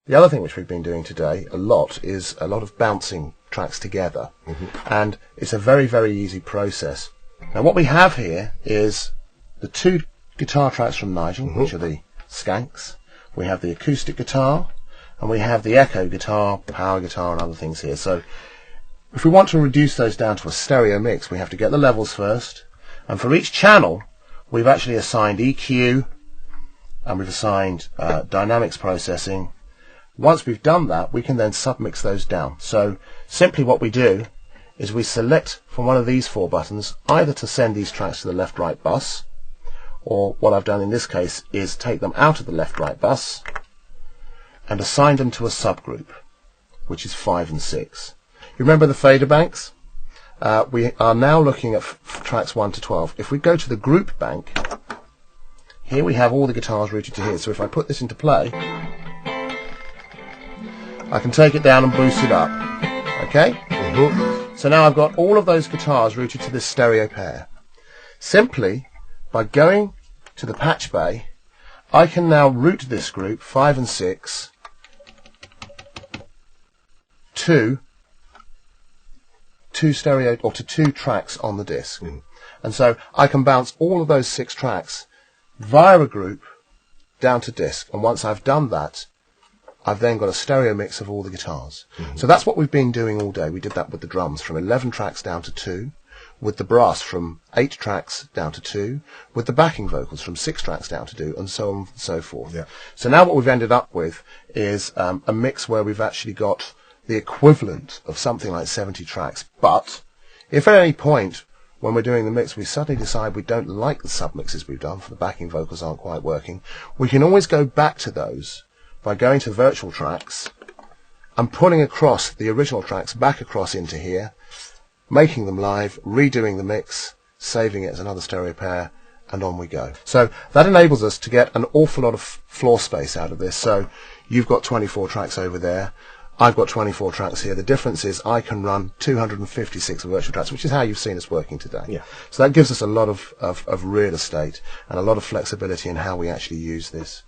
The other thing which we've been doing today a lot is a lot of bouncing tracks together. And it's a very, very easy process. Now what we have here is the 2 guitar tracks from Nigel, which are the skanks. We have the acoustic guitar, and we have the echo guitar, power guitar, and other things here. So if we want to reduce those down to a stereo mix, we have to get the levels first. And for each channel, we've actually assigned EQ, and we've assigned dynamics processing. Once we've done that, we can then submix those down. So simply what we do is we select from one of these 4 buttons either to send these tracks to the left-right bus, or what I've done in this case is take them out of the left-right bus and assign them to a subgroup, which is 5 and 6. You remember the fader banks? We are now looking at tracks 1 to 12. If we go to the group bank, here we have all the guitars routed to here. So if I put this into play, I can take it down and boost it up. Okay? So now I've got all of those guitars routed to this stereo pair. Simply by going to the patch bay, I can now route this group 5 and 6 to 2 stereo or to 2 tracks on the disc. And so I can bounce all of those 6 tracks via a group down to disc. And once I've done that, I've then got a stereo mix of all the guitars. So that's what we've been doing all day. We did that with the drums from 11 tracks down to 2, with the brass from 8 tracks down to 2, with the backing vocals from 6 tracks down to 2, and so on and so forth. So now what we've ended up with is a mix where we've actually got the equivalent of something like 70 tracks. But if at any point when we're doing the mix we suddenly decide we don't like the submixes we've done, for the backing vocals aren't quite working, we can always go back to those by going to virtual tracks and pulling across the original tracks back across into here, making them live, redoing the mix, saving it as another stereo pair, and on we go. So that enables us to get an awful lot of floor space out of this. So you've got 24 tracks over there, I've got 24 tracks here. The difference is I can run 256 virtual tracks, which is how you've seen us working today. So that gives us a lot of real estate and a lot of flexibility in how we actually use this.